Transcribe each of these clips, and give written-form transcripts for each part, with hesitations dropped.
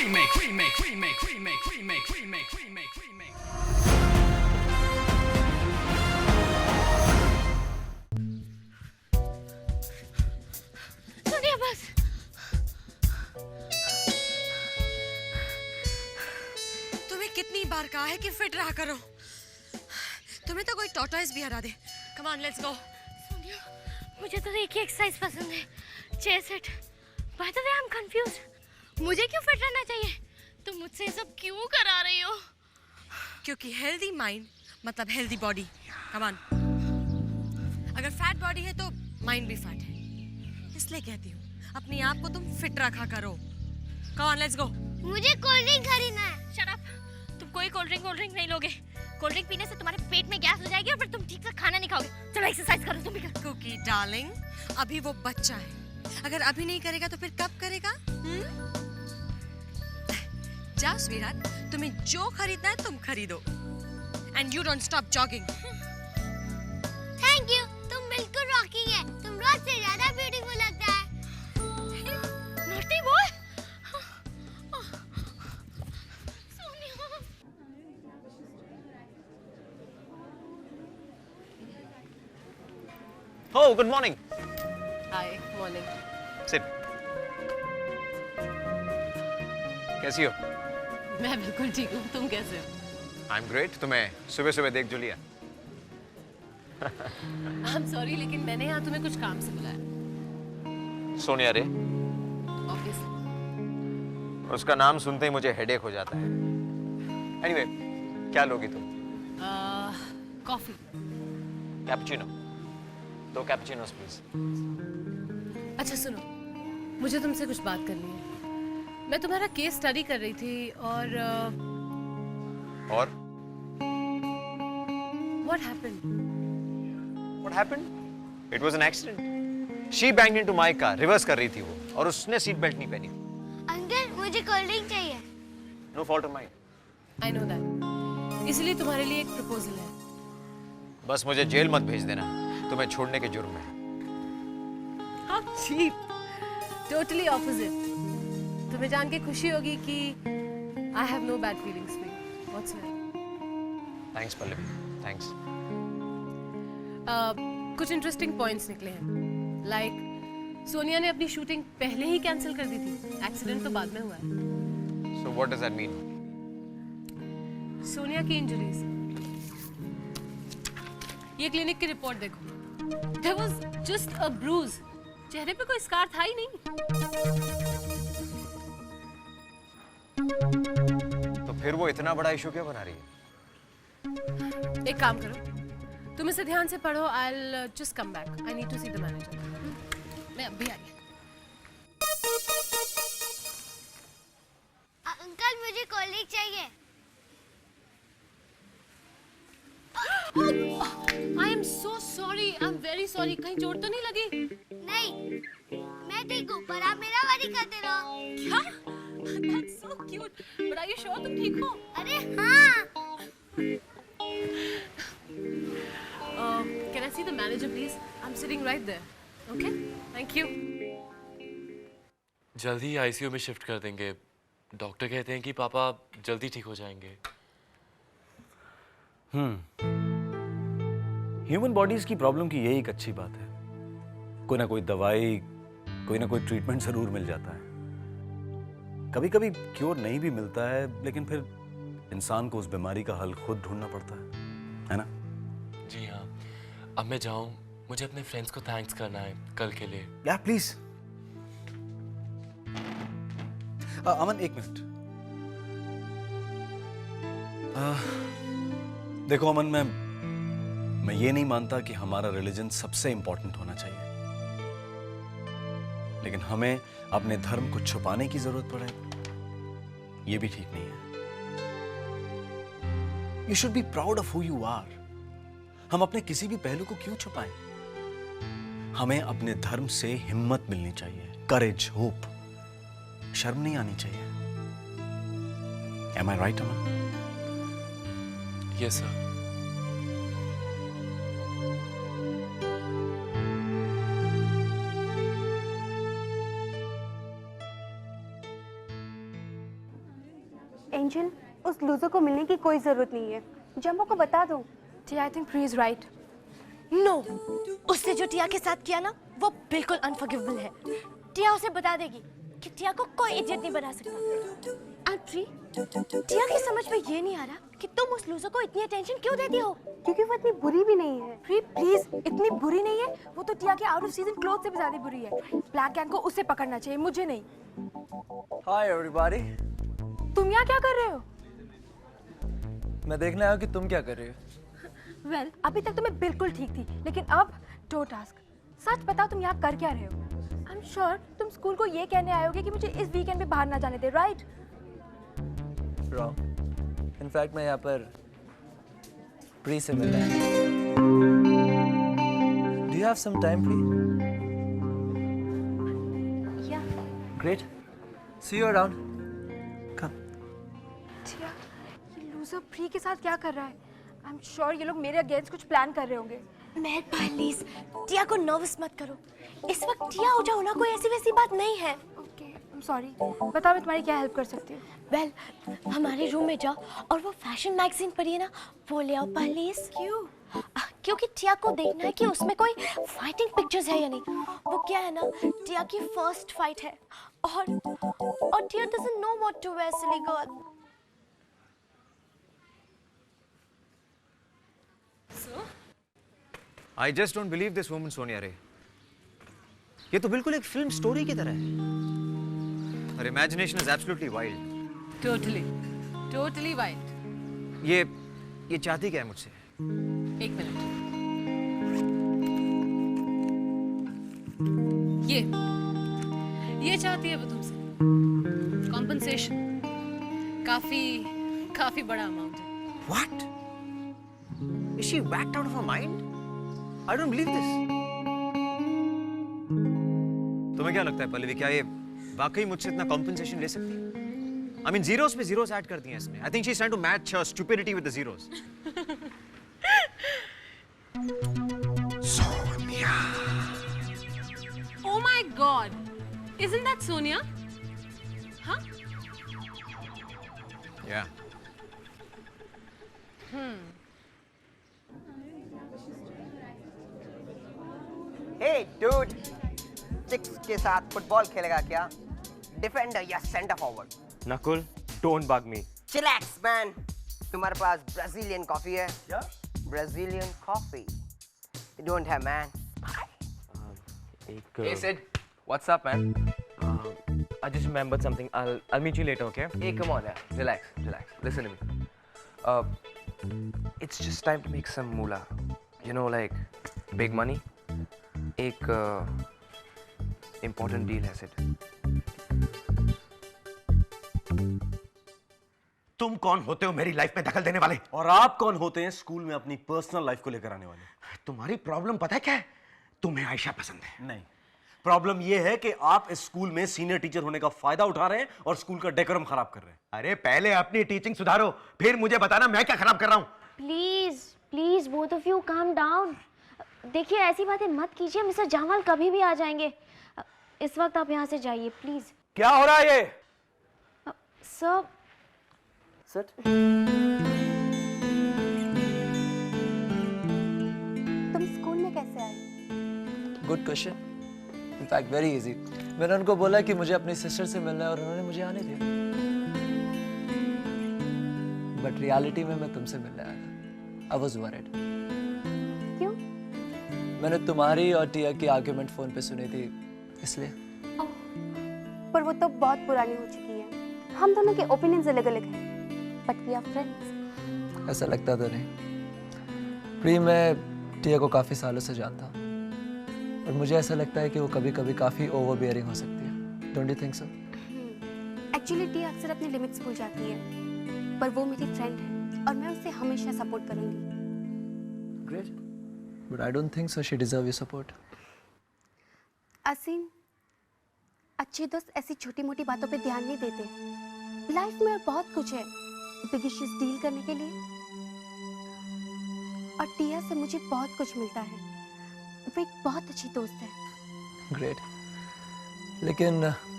सुनिए बस। तुम्हें कितनी बार कहा है कि फिट रहा करो। तुम्हें तो कोई टॉर्टोइस भी हरा दे। Come on let's go. Sonia, मुझे तो एक ही एक्सरसाइज पसंद है, chest set. By the way I am confused. मुझे क्यों फिट रहना चाहिए? तुम मुझसे ये सब क्यों करा रही हो? क्योंकि हेल्दी माइंड मतलब हेल्दी बॉडी। Come on. अगर फैट बॉडी है तो माइंड भी फैट है, इसलिए कहती हूँ अपने आप को तुम फिट रखा करो। कम ऑन लेट्स गो। मुझे कोल्ड ड्रिंक खरीदना है। Shut up. तुम कोई कोल्ड ड्रिंक नहीं लोगे। कोल्ड ड्रिंक पीने से तुम्हारे पेट में गैस हो जाएगी और फिर तुम ठीक से खाना नहीं खाओगे। चलो एक्सरसाइज करो तुम भी करो। कुकी डार्लिंग, अभी वो बच्चा है। अगर अभी नहीं करेगा तो फिर कब करेगा? जाओ स्वीटहार्ट, तुम्हें जो खरीदना है तुम खरीदो। And you don't stop jogging. Thank you, तुम बिल्कुल रॉकिंग है। तुम रोज से ज्यादा ब्यूटीफुल लगता है। Naughty boy. Oh, good morning. हाय, मॉर्निंग। Sit. कैसी हो? मैं बिल्कुल ठीक हूँ, तुम कैसे हो? I'm great. तुम्हें सुबह सुबह देख जो लिया। I'm sorry, लेकिन मैंने यहाँ तुम्हें कुछ काम से बुलाया। सोनिया रे, Obviously. उसका नाम सुनते ही मुझे हेडेक हो जाता है। Anyway, क्या लोगी तुम? कॉफी। कैपुचिनो। 2 cappuccinos please. अच्छा सुनो, मुझे तुमसे कुछ बात करनी है। मैं तुम्हारा केस स्टडी कर रही थी और What happened? What happened? It was an accident. She banged into my car. Reverse कर रही थी वो और उसने सीट बेल्ट नहीं पहनी। अंकल, मुझे कोल्ड ड्रिंक चाहिए। No fault of mine. I know that. इसलिए तुम्हारे लिए एक प्रपोजल है। बस मुझे जेल मत भेज देना, तुम्हें छोड़ने के जुर्म में। How cheap. Totally opposite. तुम्हें जान के खुशी होगी कि I have no bad feelings for you whatsoever. Thanks Pallavi, thanks. कुछ इंटरेस्टिंग पॉइंट्स निकले हैं। लाइक सोनिया ने अपनी शूटिंग पहले ही कैंसिल कर दी थी। एक्सीडेंट तो बाद में हुआ है। So what does that mean? Sonia की इंजरीज। ये क्लिनिक की रिपोर्ट देखो। There was just a bruise. चेहरे पे कोई स्कार था ही नहीं। तो फिर वो इतना बड़ा इशू क्यों बना रही है? एक काम करो, तुम इसे ध्यान से पढ़ो। I'll just come back. I need to see the manager. मैं अब भी आई। अंकल, मुझे कोल्ड ड्रिंक चाहिए। I am so sorry. I'm very sorry. कहीं चोट तो नहीं लगी? नहीं, मैं ठीक हूँ, पर आप मेरा वारी करते रहो। क्या? That's so cute. But are you sure तुम ठीक हो? अरे हाँ। Can I see the manager, please? I'm sitting right there. Okay? Thank you. जल्दी आईसीयू में शिफ्ट कर देंगे। डॉक्टर कहते हैं कि पापा जल्दी ठीक हो जाएंगे। ह्यूमन बॉडीज की प्रॉब्लम की यही एक अच्छी बात है, कोई ना कोई दवाई, कोई ना कोई ट्रीटमेंट जरूर मिल जाता है। कभी कभी क्योर नहीं भी मिलता है, लेकिन फिर इंसान को उस बीमारी का हल खुद ढूंढना पड़ता है ना? जी हाँ। अब मैं जाऊं, मुझे अपने फ्रेंड्स को थैंक्स करना है कल के लिए। या प्लीज। अमन एक मिनट। देखो अमन, मैं ये नहीं मानता कि हमारा रिलीजन सबसे इंपॉर्टेंट होना चाहिए, लेकिन हमें अपने धर्म को छुपाने की जरूरत पड़े, ये भी ठीक नहीं है। You should be proud of who you are. हम अपने किसी भी पहलू को क्यों छुपाएं? हमें अपने धर्म से हिम्मत मिलनी चाहिए, करेज, होप, शर्म नहीं आनी चाहिए। Am I right, Aman? Yes sir. Angel, उस लूजर को मिलने की कोई जरूरत नहीं है। जंबो को बता दो। Tia, I think Pri is right. No, उसने जो टिया के साथ किया ना वो बिल्कुल अनफॉरगिवेबल है। टिया उसे बता देगी कि टिया को कोई इडियट नहीं बना सकता। एंड प्री, टिया की समझ में ये नहीं आ रहा कि तुम उस लूजर को इतनी अटेंशन क्यों देती हो। क्योंकि वो इतनी बुरी भी नहीं है। प्री प्लीज, इतनी बुरी नहीं है वो तो। टिया के आउट ऑफ सीजन क्लोथ से भी ज्यादा बुरी है। ब्लैक गैंग को उसे पकड़ना चाहिए, मुझे नहीं। Hi everybody. तुम यहाँ क्या कर रहे हो? मैं देखने आया हूँ कि तुम क्या कर रहे हो। वेल, अभी तक तो मैं बिल्कुल ठीक थी, लेकिन अब डोंट आस्क। सच बताओ, तुम यहाँ कर क्या रहे हो? आई एम श्योर तुम स्कूल को ये कहने आए होगे कि मुझे इस वीकेंड पे बाहर ना जाने दे, राइट? रॉन्ग। इनफैक्ट मैं यहाँ पर प्री से मिलने आया। Do you have some time Pree? Yeah great, see you around. Come. Tia, ये लूजर प्री के साथ क्या कर रहा है? आई एम श्योर ये लोग मेरे अगेंस्ट कुछ प्लान कर रहे होंगे। मैं प्लीज टिया को नर्वस मत करो। इस वक्त टिया हो जाओ ना, कोई ऐसी वैसी बात नहीं है। Okay, I am sorry. बताओ मैं तुम्हारी क्या हेल्प कर सकती हूँ? वेल, हमारे रूम में जाओ और वो फैशन मैगजीन पढ़िए ना, वो ले आओ प्लीज। क्यों? क्योंकि टिया को देखना है कि उसमें कोई फाइटिंग पिक्चर्स है या नहीं। वो क्या है ना, टिया की फर्स्ट फाइट है और Tia doesn't know what to wear, silly girl. I just don't believe this woman, Sonia Ray. ये तो बिल्कुल एक फिल्म स्टोरी की तरह है। Her imagination is absolutely wild. Totally wild. ये चाहती क्या है मुझसे? एक मिनट। ये चाहती है वो तुमसे कॉम्पनसेशन। काफी बड़ा अमाउंट है। What? Is she whacked out of her mind? I don't believe this. तुम्हें क्या लगता है पल्लवी, क्या ये वाकई मुझसे इतना कॉम्पनसेशन ले सकती है? I mean, zeros पे zeros ऐड कर दिए हैं इसने। I think she's trying to match her stupidity with the zeros. Oh my God! Isn't that Sonia? Huh? Yeah. Hey dude, chicks के साथ फुटबॉल खेलेगा क्या? डिफेंडर या centre forward? Nakul, don't bug me. Chillax man. तुम्हारे पास Brazilian coffee है? क्या? Brazilian coffee. You don't have man. Hey Sid, what's up man? I just remembered something. I'll meet you later, okay? Hey, come on, yeah. Relax. Listen to me. It's just time to make some moolah. You know, like big money. एक important deal है Sid. तुम कौन होते हो मेरी life में दखल देने वाले? और आप कौन होते हैं स्कूल में अपनी पर्सनल लाइफ को लेकर आने वाले? तुम्हारी प्रॉब्लम पता है क्या है? तुम्हें आयशा पसंद है। नहीं, प्रॉब्लम यह है कि आप इस स्कूल में सीनियर टीचर होने का फायदा उठा रहे हैं और स्कूल का डेकोरम खराब कर रहे हैं। अरे पहले अपनी टीचिंग सुधारो, फिर मुझे बताना मैं क्या खराब कर रहा हूं। Please both of you calm down. देखिए, ऐसी बातें मत कीजिए, मिस्टर जामवाल कभी भी आ जाएंगे। इस वक्त आप यहाँ से जाइए प्लीज। क्या हो रहा है ये? Sir, Sit. तुम स्कूल में कैसे आए? Good question. In fact very easy. मैंने उनको बोला कि मुझे अपनी सिस्टर से मिलना है और उन्होंने मुझे आने दिया। बट रियलिटी में मैं तुमसे मिलने आया था। I was worried. क्यों? मैंने तुम्हारी और टिया की आर्ग्यूमेंट फोन पे सुनी थी, इसलिए। पर वो तो बहुत पुरानी हो चुकी है। हम दोनों के ओपिनियंस अलग अलग हैं, बट वी आर फ्रेंड्स। ऐसा लगता तो नहीं। प्री, मैं टिया को काफ़ी सालों से जानता हूँ और मुझे ऐसा लगता है कि वो कभी कभी काफ़ी ओवरबियरिंग हो सकती है। Don't you think so? Actually Tia अक्सर अपनी लिमिट्स भूल जाती है, पर वो मेरी फ्रेंड है और मैं उसे हमेशा सपोर्ट करूंगी। Great, but I don't think so she deserve your support. Aseem, अच्छे दोस्त ऐसी छोटी मोटी बातों पे ध्यान नहीं देते। लाइफ में और बहुत कुछ है बिग इश्यूज डील करने के लिए, और टिया से मुझे बहुत कुछ मिलता है। वो एक बहुत अच्छी दोस्त है। ग्रेट, लेकिन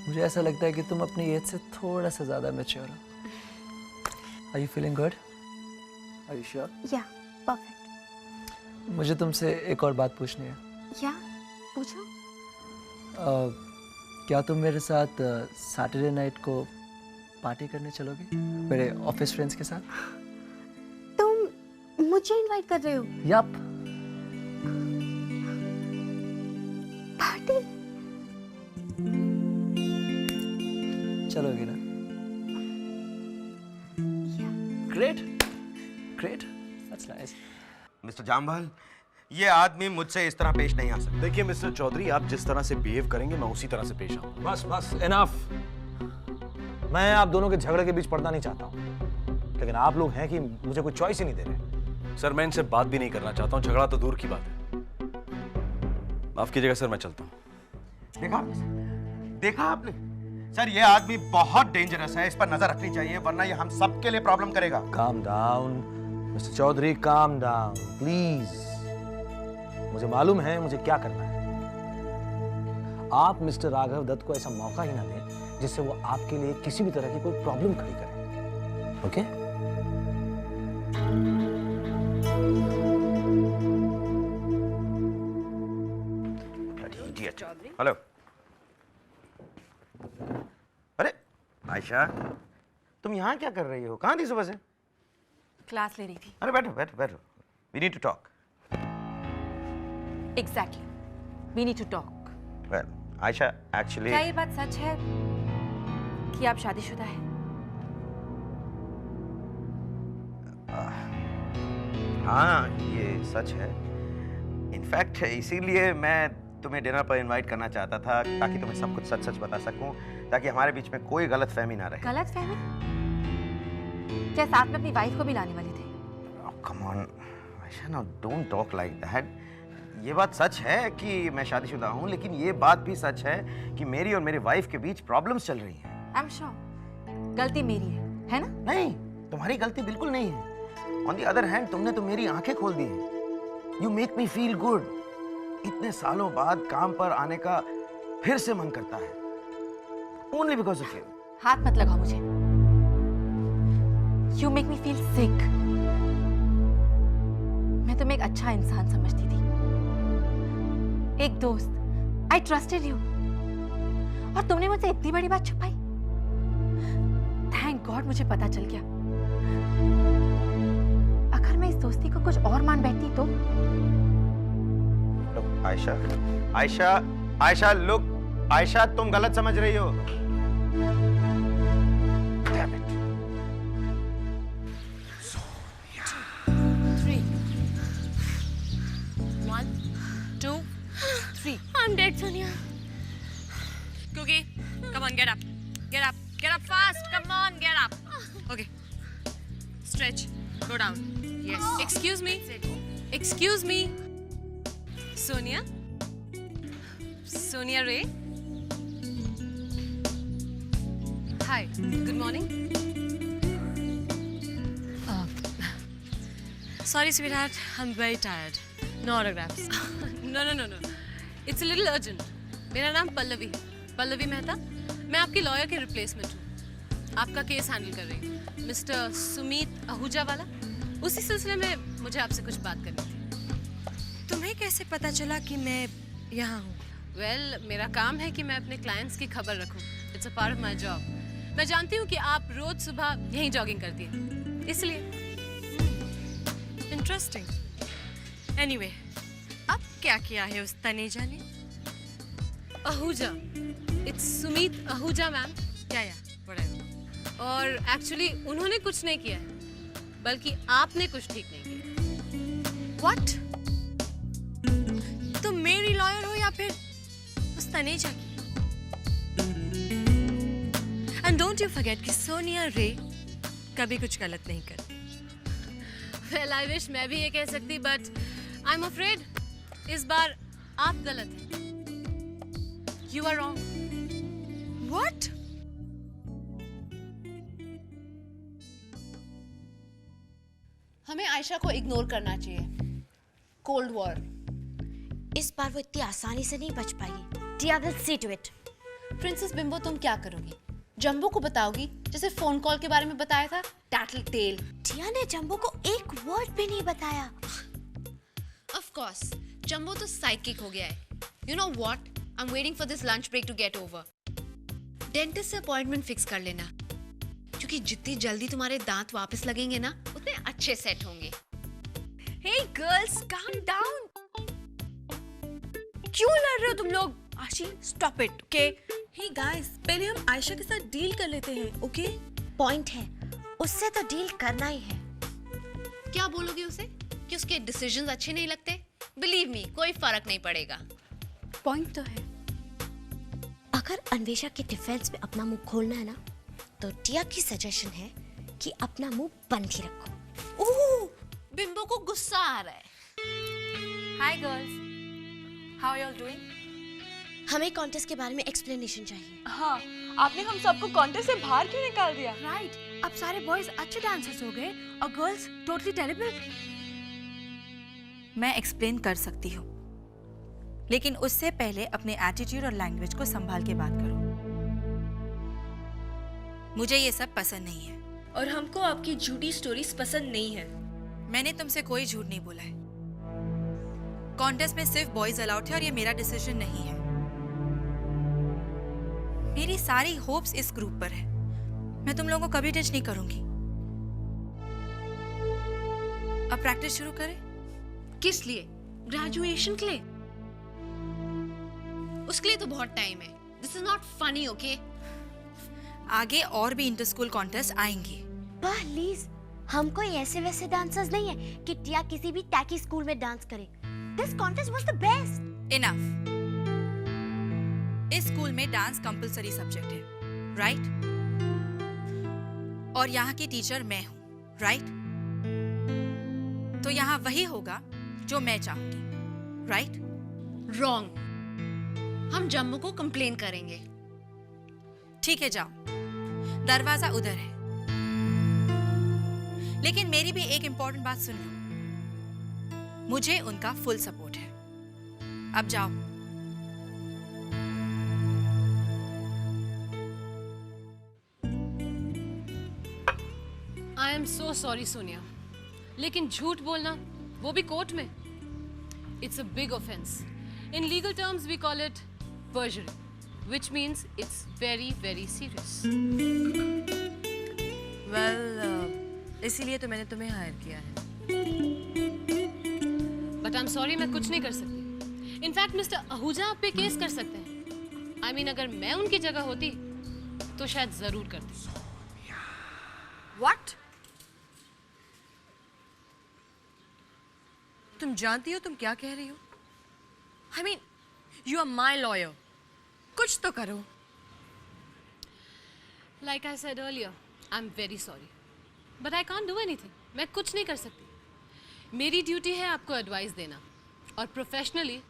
मुझे ऐसा लगता है कि तुम अपनी एज से थोड़ा सा ज़्यादा मैच्योर हो। Are you feeling good? Are you sure? या परफेक्ट। मुझे तुमसे एक और बात पूछनी है। या पूछो। क्या तुम मेरे साथ सैटरडे नाइट को पार्टी करने चलोगे मेरे ऑफिस फ्रेंड्स के साथ? तुम मुझे इनवाइट कर रहे हो? यप। पार्टी? चलोगे ना? Great great, that's nice. Mister Jamwal, ये आदमी मुझसे इस तरह पेश नहीं आ सकता। देखिए मिस्टर चौधरी, आप जिस तरह से बिहेव करेंगे मैं उसी तरह से पेश आऊंगा। बस बस इनफ। मैं आप दोनों के झगड़े के बीच पड़ना नहीं चाहता हूँ, लेकिन आप लोग हैं कि मुझे कोई चॉइस ही नहीं दे रहे। सर मैं इनसे बात भी नहीं करना चाहता हूँ, झगड़ा तो दूर की बात है। माफ कीजिएगा सर, मैं चलता हूँ। देखा आपने सर, ये आदमी बहुत डेंजरस है, इस पर नजर रखनी चाहिए वरना ये हम सबके लिए प्रॉब्लम करेगा। Calm down mister Chaudhary, calm down please. मुझे मालूम है मुझे क्या करना है। आप मिस्टर राघव दत्त को ऐसा मौका ही ना दें जिससे वो आपके लिए किसी भी तरह की कोई प्रॉब्लम खड़ी करे। ओके? हेलो। अरे आयशा, तुम यहाँ क्या कर रही हो? कहाँ थी सुबह से? क्लास ले रही थी। अरे बैठो बैठो बैठो, we need to talk. Exactly, we need to talk. Well Ayesha, actually क्या ये बात सच है कि आप शादीशुदा हैं? हाँ ये सच है। इनफैक्ट इसीलिए मैं तुम्हें डिनर पर इनवाइट करना चाहता था ताकि तुम्हें सब कुछ सच सच बता सकूं, ताकि हमारे बीच में कोई गलतफहमी ना रहे। गलतफहमी? क्या साथ में अपनी वाइफ को भी लाने वाले थे? Come on Ayesha, now don't talk like that. ये बात सच है कि मैं शादीशुदा हूँ, लेकिन ये बात भी सच है कि मेरी और मेरी वाइफ के बीच प्रॉब्लम्स चल रही हैं। आई एम श्योर गलती मेरी है ना? नहीं, तुम्हारी गलती बिल्कुल नहीं है। ऑन द अदर हैंड, तुमने तो मेरी आंखें खोल दी हैं। You make me feel good. इतने सालों बाद काम पर आने का फिर से मन करता है, ओनली बिकॉज ऑफ यू। हाथ मत लगाओ मुझे। You make me feel sick. मैं तुम्हें एक अच्छा इंसान समझती थी, एक दोस्त। आई ट्रस्टेड यू, और तुमने मुझसे इतनी बड़ी बात छुपाई। थैंक गॉड मुझे पता चल गया। अगर मैं इस दोस्ती को कुछ और मान बैठती तो? आयशा, आयशा, आयशा लुक, आयशा तुम गलत समझ रही हो। Damn it. 3 1 2 3 I'm dead, Sonia. Cookie, come on, get up. Get up. Get up fast. Come on, get up. Okay. Stretch. Go down. Yes. Excuse me. Excuse me. Sonia? Sonia Ray? Hi. Good morning. Sorry, sweetheart. I'm very tired. No autographs. No. It's a little urgent. मेरा नाम पल्लवी है, पल्लवी मेहता। मैं आपकी lawyer के replacement हूँ। आपका case handle कर रही हूँ, मिस्टर सुमीत आहूजा वाला। उसी सिलसिले में मुझे आपसे कुछ बात करनी थी। तुम्हें कैसे पता चला कि मैं यहाँ हूँ? वेल, मेरा काम है कि मैं अपने क्लाइंट्स की खबर रखूँ। It's a part of my job. मैं जानती हूँ कि आप रोज सुबह यहीं जॉगिंग करती हैं, इसलिए। इंटरेस्टिंग। एनीवे, अब क्या किया है उस तनेजा ने? Ahuja, it's Sumeet Ahuja ma'am. Yeah whatever. और एक्चुअली उन्होंने कुछ नहीं किया है, बल्कि आपने कुछ ठीक नहीं किया। व्हाट? तुम मेरी लॉयर हो या फिर उस तनेजा की? एंड डोंट यू फॉरगेट कि सोनिया रे कभी कुछ गलत नहीं करती। वेल, आई विश मैं भी ये कह सकती, बट आई एम अफ्रेड इस बार आप गलत हैं। You are wrong. व्हाट? हमें आयशा को इग्नोर करना चाहिए। Cold war. इस बार वो इतनी आसानी से नहीं बच पाएगी। Tia will see to it. Princess bimbo, तुम क्या करोगी? जंबो को बताओगी जैसे फोन कॉल के बारे में बताया था? Tattle tell. टिया ने जंबो को एक वर्ड भी नहीं बताया। ऑफ कोर्स जंबो तो साइकिक हो गया है। You know what, I am waiting for this lunch break to get over. Dentist से अपॉइंटमेंट फिक्स कर लेना, क्योंकि जितनी जल्दी तुम्हारे दांत वापस लगेंगे ना उतने अच्छे सेट होंगे। Hey girls, calm down. क्यों लड़ रहे हो तुम लोग? Ashi, stop it, okay? Hey guys, पहले हम आयशा के साथ डील कर लेते हैं, ओके? पॉइंट है, उससे तो डील करना ही है। क्या बोलोगे उसे कि उसके डिसीजंस अच्छे नहीं लगते? बिलीव मी, कोई फर्क नहीं पड़ेगा। पॉइंट तो है। अगर अन्वेषा के डिफेंस में अपना मुंह खोलना है ना, तो टिया की सजेशन है कि अपना मुंह बंद ही रखो। ओह, बिंबो को गुस्सा आ रहा है। Hi girls, how are you all doing? हमें कॉन्टेस्ट के बारे में एक्सप्लेनेशन चाहिए। हाँ, आपने हम सबको कॉन्टेस्ट से बाहर क्यों निकाल दिया? राइट, अब सारे बॉयज अच्छे डांसर्स हो गए और गर्ल्स टोटली टेरिबल। मैं एक्सप्लेन कर सकती हूँ, लेकिन उससे पहले अपने एटीट्यूड और लैंग्वेज को संभाल के बात करो। मुझे ये सब पसंद नहीं है। और हमको आपकी झूठी स्टोरीज पसंद नहीं है। मैंने तुमसे कोई झूठ नहीं बोला है। कॉन्टेस्ट में सिर्फ बॉयज अलाउड है और ये मेरा डिसीजन नहीं है। मेरी सारी होप्स इस ग्रुप पर है। मैं तुम लोगों को कभी टच नहीं करूंगी। अब प्रैक्टिस शुरू करें? किस लिए? ग्रेजुएशन के लिए? उसके लिए तो बहुत टाइम है। This is not funny, okay? आगे और भी इंटर स्कूल कॉन्टेस्ट आएंगे। प्लीज, हम कोई ऐसे वैसे डांसर्स नहीं है कि टिया किसी भी टैकी स्कूल में डांस करे। This contest was the best. Enough. इस स्कूल में डांस कंपलसरी सब्जेक्ट है, राइट? और यहाँ की टीचर मैं हूँ, राइट? तो यहाँ वही होगा जो मैं चाहूंगी, राइट? रॉन्ग। हम जम्मू को कंप्लेन करेंगे। ठीक है, जाओ, दरवाजा उधर है। लेकिन मेरी भी एक इंपॉर्टेंट बात सुन लो, मुझे उनका फुल सपोर्ट है। अब जाओ। I am so sorry Sonia, लेकिन झूठ बोलना, वो भी कोर्ट में, it's a big offence. In legal terms we call it perjury, which means it's very, very serious. Well, इसीलिए तो मैंने तुम्हें हायर किया है। But I'm sorry, मैं कुछ नहीं कर सकती। In fact, मिस्टर आहूजा आप पे केस कर सकते हैं। I mean, अगर मैं उनकी जगह होती, तो शायद जरूर करती। What? तुम जानती हो तुम क्या कह रही हो? I mean, you are my lawyer. कुछ तो करो। Like I said earlier, I'm very sorry, but I can't do anything. मैं कुछ नहीं कर सकती। मेरी ड्यूटी है आपको एडवाइस देना, और प्रोफेशनली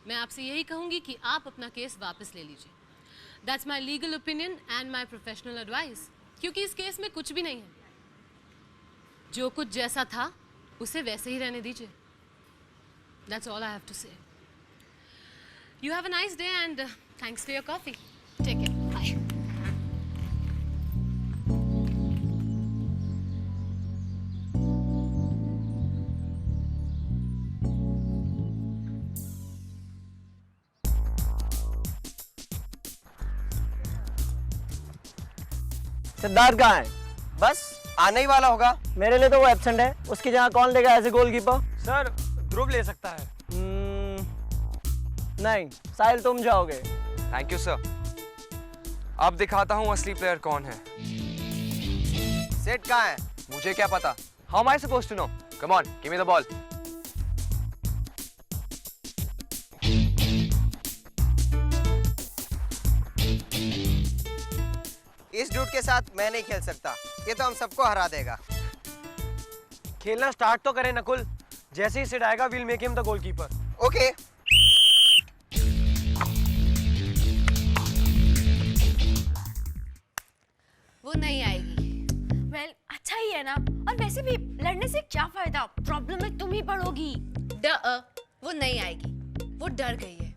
मैं आपसे यही कहूँगी कि आप अपना केस वापस ले लीजिए। That's my legal opinion and my professional advice. क्योंकि इस केस में कुछ भी नहीं है। जो कुछ जैसा था, उसे वैसे ही रहने दीजिए। That's all I have to say. You have a nice day and thanks for your coffee. Take care. Bye. Siddharth कहाँ है? बस आने ही वाला होगा। मेरे लिए तो वो एब्सेंट है। उसकी जगह कौन लेगा एज ए गोलकीपर? सर, ध्रुव ले सकता है। नहीं, साहिल तुम जाओगे। Thank you sir. अब दिखाता हूँ असली प्लेयर कौन है। सेट कहाँ है? मुझे क्या पता? How am I supposed to know? Come on, give me the ball. इस डूड के साथ मैं नहीं खेल सकता। ये तो हम सबको हरा देगा। खेलना स्टार्ट तो करे नकुल। जैसे ही सिट आएगा, we'll make him the goalkeeper. Okay. वो नहीं आएगी। Well, अच्छा ही है ना। और वैसे भी लड़ने से क्या फायदा? प्रॉब्लम में तुम ही पड़ोगी। वो नहीं आएगी। वो डर गई है।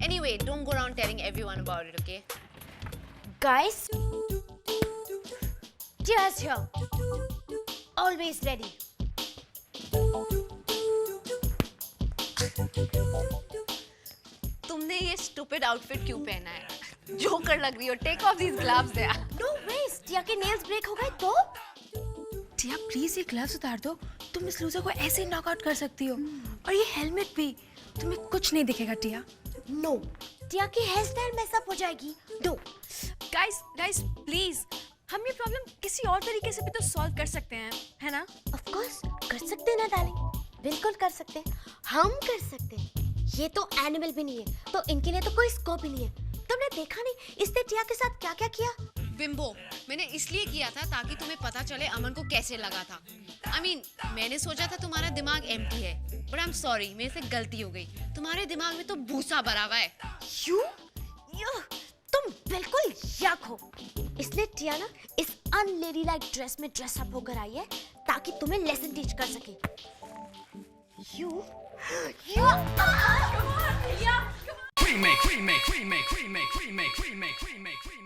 Anyway, don't go around telling everyone about it, okay? Guys, Tia is here. Always ready. तुमने ये स्टूपिड आउटफिट क्यों पहना है? जोकर लग रही हो. Take off these gloves there. No ways. Tia के nails break हो गए तो? टिया प्लीज ये ग्लव्स उतार दो. तुम इस लूजर को ऐसे ही नॉकआउट कर सकती हो. और ये हेलमेट भी. तुम्हें कुछ नहीं दिखेगा टिया. No. टिया की हेयर स्टाइल मैसअप हो जाएगी. No. गाइस प्लीज, हम ये प्रॉब्लम किसी और तरीके से भी तो सॉल्व कर सकते हैं, है ना? Of course, कर सकते हैं ना डार्लिंग. बिल्कुल कर सकते हैं. हम कर सकते हैं. ये तो एनिमल भी नहीं है, तो इनके लिए तो कोई स्कोप ही नहीं है. तुमने देखा नहीं इसने टिया के साथ क्या क्या किया? बिम्बो, मैंने इसलिए किया था ताकि तुम्हें पता चले अमन को कैसे लगा था. I mean, मैंने सोचा था तुम्हारा दिमाग एम्प्टी है, but I'm sorry, मेरे से गलती हो गई. तुम्हारे दिमाग में तो भूसा भरा हुआ है. तुम बिल्कुल यक हो. इसलिए टिया ना इस अनलेडी लाइक ड्रेस में ड्रेस अप होकर आई है ताकि तुम्हें लेसन टीच कर सके. Remake, remake, remake, remake, remake, remake, remake, remake.